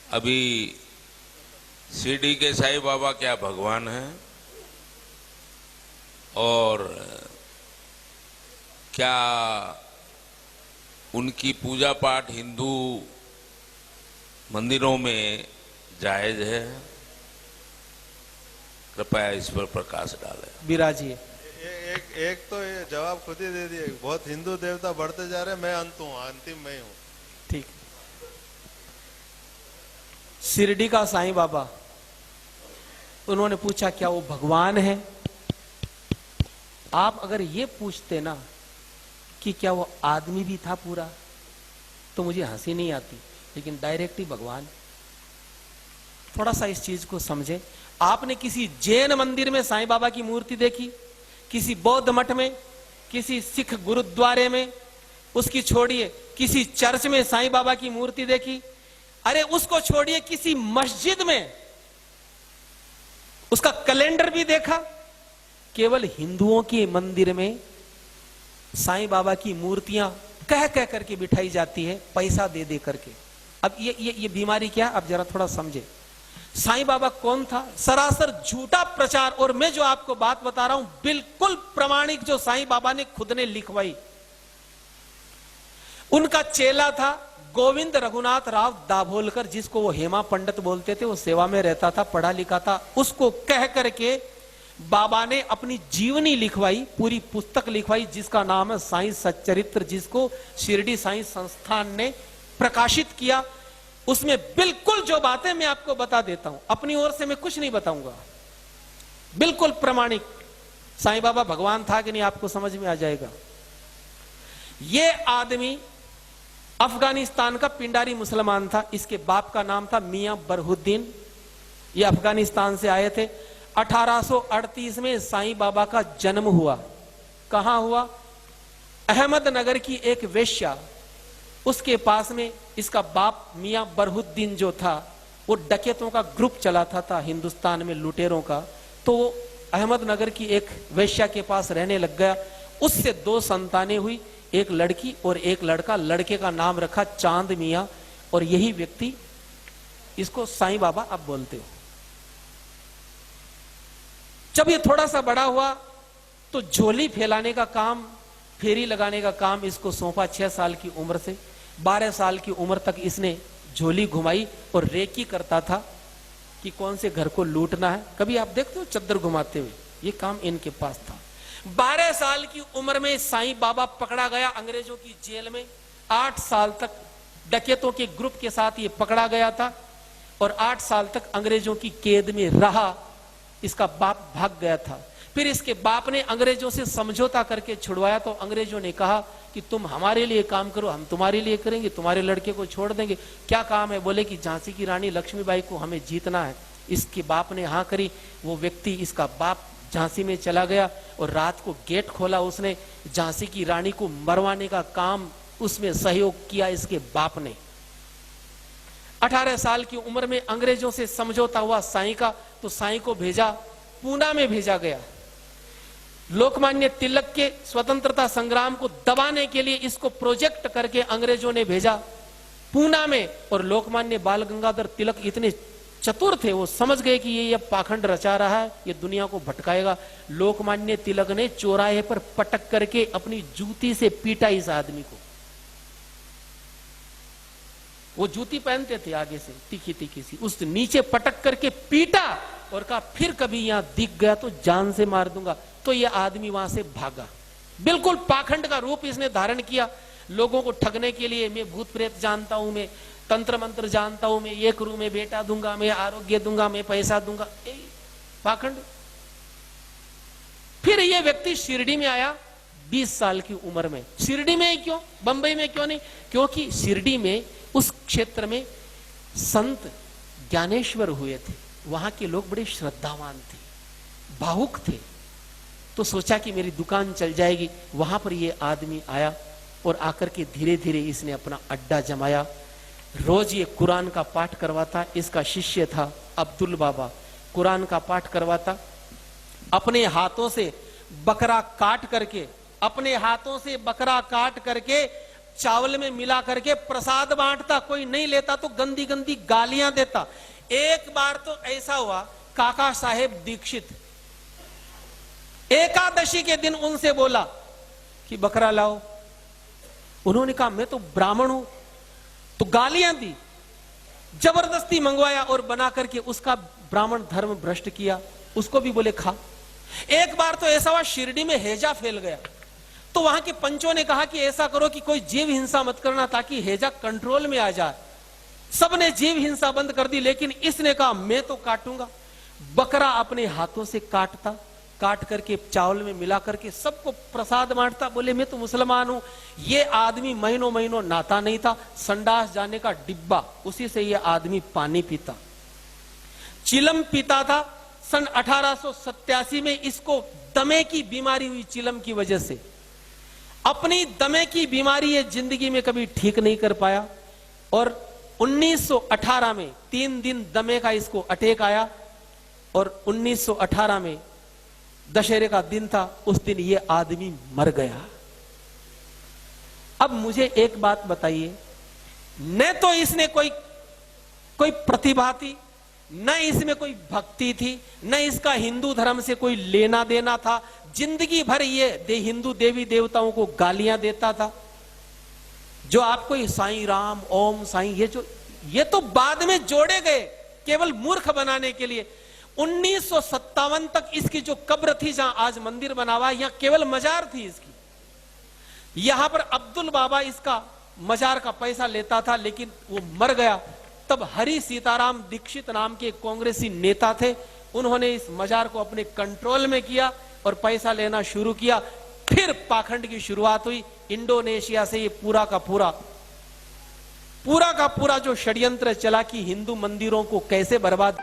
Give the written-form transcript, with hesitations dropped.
अभी शिरडी के साईं बाबा क्या भगवान हैं और क्या उनकी पूजा पाठ हिंदू मंदिरों में जायज है? कृपया इस पर प्रकाश डालें। विराजिए। एक तो ये जवाब खुद ही दे दिए। बहुत हिंदू देवता बढ़ते जा रहे हैं, मैं अंत हूँ, अंतिम मैं हूँ। ठीक। शिरडी का साईं बाबा, उन्होंने पूछा क्या वो भगवान है? आप अगर ये पूछते ना कि क्या वो आदमी भी था पूरा, तो मुझे हंसी नहीं आती, लेकिन डायरेक्ट ही भगवान। थोड़ा सा इस चीज को समझे। आपने किसी जैन मंदिर में साईं बाबा की मूर्ति देखी? किसी बौद्ध मठ में, किसी सिख गुरुद्वारे में, उसकी छोड़िए किसी चर्च में साईं बाबा की मूर्ति देखी? अरे उसको छोड़िए किसी मस्जिद में उसका कैलेंडर भी देखा? केवल हिंदुओं के मंदिर में साईं बाबा की मूर्तियां कह कह करके बिठाई जाती है, पैसा दे दे करके। अब ये बीमारी क्या? अब जरा थोड़ा समझे। साईं बाबा कौन था? सरासर झूठा प्रचार। और मैं जो आपको बात बता रहा हूं बिल्कुल प्रमाणिक, जो साईं बाबा ने खुद ने लिखवाई। उनका चेला था गोविंद रघुनाथ राव दाभोलकर, जिसको वो हेमा पंडित बोलते थे। वो सेवा में रहता था, पढ़ा लिखा था। उसको कह करके बाबा ने अपनी जीवनी लिखवाई, पूरी पुस्तक लिखवाई, जिसका नाम है साईं सच्चरित्र, जिसको शिरडी साईं संस्थान ने प्रकाशित किया। उसमें बिल्कुल जो बातें मैं आपको बता देता हूं, अपनी ओर से मैं कुछ नहीं बताऊंगा, बिल्कुल प्रमाणिक। साईं बाबा भगवान था कि नहीं आपको समझ में आ जाएगा। ये आदमी अफगानिस्तान का पिंडारी मुसलमान था। इसके बाप का नाम था मियां बरहुद्दीन। ये अफगानिस्तान से आए थे। 1838 में साईं बाबा का जन्म हुआ। कहां हुआ? अहमदनगर की एक वेश्या, उसके पास में इसका बाप मियां बरहुद्दीन जो था, वो डकैतों का ग्रुप चलाता था हिंदुस्तान में, लुटेरों का। तो वो अहमदनगर की एक वेश्या के पास रहने लग गया। उससे 2 संतानें हुई, एक लड़की और एक लड़का। लड़के का नाम रखा चांद मियां, और यही व्यक्ति, इसको साईं बाबा अब बोलते हो। जब ये थोड़ा सा बड़ा हुआ तो झोली फैलाने का काम, फेरी लगाने का काम इसको सौंपा। 6 साल की उम्र से 12 साल की उम्र तक इसने झोली घुमाई और रेकी करता था कि कौन से घर को लूटना है। कभी आप देखते हो चद्दर घुमाते हुए? ये काम इनके पास था। 12 साल की उम्र में साईं बाबा पकड़ा गया अंग्रेजों की जेल में। 8 साल तक डकैतों के ग्रुप के साथ ये पकड़ा गया था और 8 साल तक अंग्रेजों की कैद में रहा। इसका बाप भाग गया था। फिर इसके बाप ने अंग्रेजों से समझौता करके छुड़वाया। तो अंग्रेजों ने कहा कि तुम हमारे लिए काम करो, हम तुम्हारे लिए करेंगे, तुम्हारे लड़के को छोड़ देंगे। क्या काम है? बोले कि झांसी की रानी लक्ष्मीबाई को हमें जीतना है। इसके बाप ने हाँ करी। वो व्यक्ति, इसका बाप, झांसी में चला गया और रात को गेट खोला उसने। झांसी की रानी को मरवाने का काम उसमें सहयोग किया इसके बाप ने। 18 साल की उम्र में अंग्रेजों से समझौता हुआ साईं का, तो साईं को भेजा, पूना में भेजा गया। लोकमान्य तिलक के स्वतंत्रता संग्राम को दबाने के लिए इसको प्रोजेक्ट करके अंग्रेजों ने भेजा पूना में। और लोकमान्य बाल गंगाधर तिलक इतने चतुर थे, वो समझ गए कि ये पाखंड रचा रहा है, ये दुनिया को भटकाएगा। लोकमान्य तिलक ने चौराहे पर पटक करके अपनी जूती से पीटा इस आदमी को। वो जूती पहनते थे आगे से, तीखी तीखी सी, उस नीचे पटक करके पीटा और कहा फिर कभी यहां दिख गया तो जान से मार दूंगा। तो ये आदमी वहां से भागा। बिल्कुल पाखंड का रूप इसने धारण किया लोगों को ठगने के लिए। मैं भूत प्रेत जानता हूं, मैं तंत्र मंत्र जानता हूं, मैं ये करूं, मैं बेटा दूंगा, मैं आरोग्य दूंगा, मैं पैसा दूंगा, पाखंड। फिर ये व्यक्ति शिरडी में आया 20 साल की उम्र में। शिरडी में ही क्यों, बंबई में क्यों नहीं? क्योंकि शिरडी में, उस क्षेत्र में संत ज्ञानेश्वर हुए थे। वहां के लोग बड़े श्रद्धावान थे, भावुक थे। तो सोचा कि मेरी दुकान चल जाएगी। वहां पर ये आदमी आया और आकर के धीरे धीरे इसने अपना अड्डा जमाया। रोज ये कुरान का पाठ करवाता। इसका शिष्य था अब्दुल बाबा, कुरान का पाठ करवाता। अपने हाथों से बकरा काट करके, अपने हाथों से बकरा काट करके चावल में मिला करके प्रसाद बांटता, कोई नहीं लेता तो गंदी गंदी गालियां देता। एक बार तो ऐसा हुआ, काका साहेब दीक्षित एकादशी के दिन उनसे बोला कि बकरा लाओ। उन्होंने कहा मैं तो ब्राह्मण हूं, तो गालियां दी, जबरदस्ती मंगवाया और बना करके उसका ब्राह्मण धर्म भ्रष्ट किया। उसको भी बोले खा। एक बार तो ऐसा हुआ, शिरडी में हैजा फैल गया, तो वहां के पंचों ने कहा कि ऐसा करो कि कोई जीव हिंसा मत करना ताकि हैजा कंट्रोल में आ जाए। सबने जीव हिंसा बंद कर दी, लेकिन इसने कहा मैं तो काटूंगा। बकरा अपने हाथों से काटता, काट करके चावल में मिला करके सबको प्रसाद बांटता। बोले मैं तो मुसलमान हूं। ये आदमी महीनों महीनों नहाता नहीं था, संडास जाने का डिब्बा, उसी से ये आदमी पानी पीता, चिलम पीता था। सन 1887 में इसको दमे की बीमारी हुई। चिलम की वजह से अपनी दमे की बीमारी ये जिंदगी में कभी ठीक नहीं कर पाया, और 1918 में 3 दिन दमे का इसको अटैक आया, और 1918 में दशहरे का दिन था, उस दिन ये आदमी मर गया। अब मुझे एक बात बताइए, न तो इसने कोई प्रतिभा थी, न इसमें कोई भक्ति थी, न इसका हिंदू धर्म से कोई लेना देना था। जिंदगी भर ये हिंदू देवी देवताओं को गालियां देता था। जो आपको ये साईं राम, ओम साईं, ये तो बाद में जोड़े गए केवल मूर्ख बनाने के लिए। 1957 तक इसकी जो कब्र थी, जहां आज मंदिर बना हुआ, यहां केवल मजार थी इसकी। यहां पर अब्दुल बाबा इसका मजार का पैसा लेता था, लेकिन वो मर गया। तब हरि सीताराम दीक्षित नाम के कांग्रेसी नेता थे, उन्होंने इस मजार को अपने कंट्रोल में किया और पैसा लेना शुरू किया। फिर पाखंड की शुरुआत हुई। इंडोनेशिया से ये पूरा का पूरा जो षड्यंत्र चला कि हिंदू मंदिरों को कैसे बर्बाद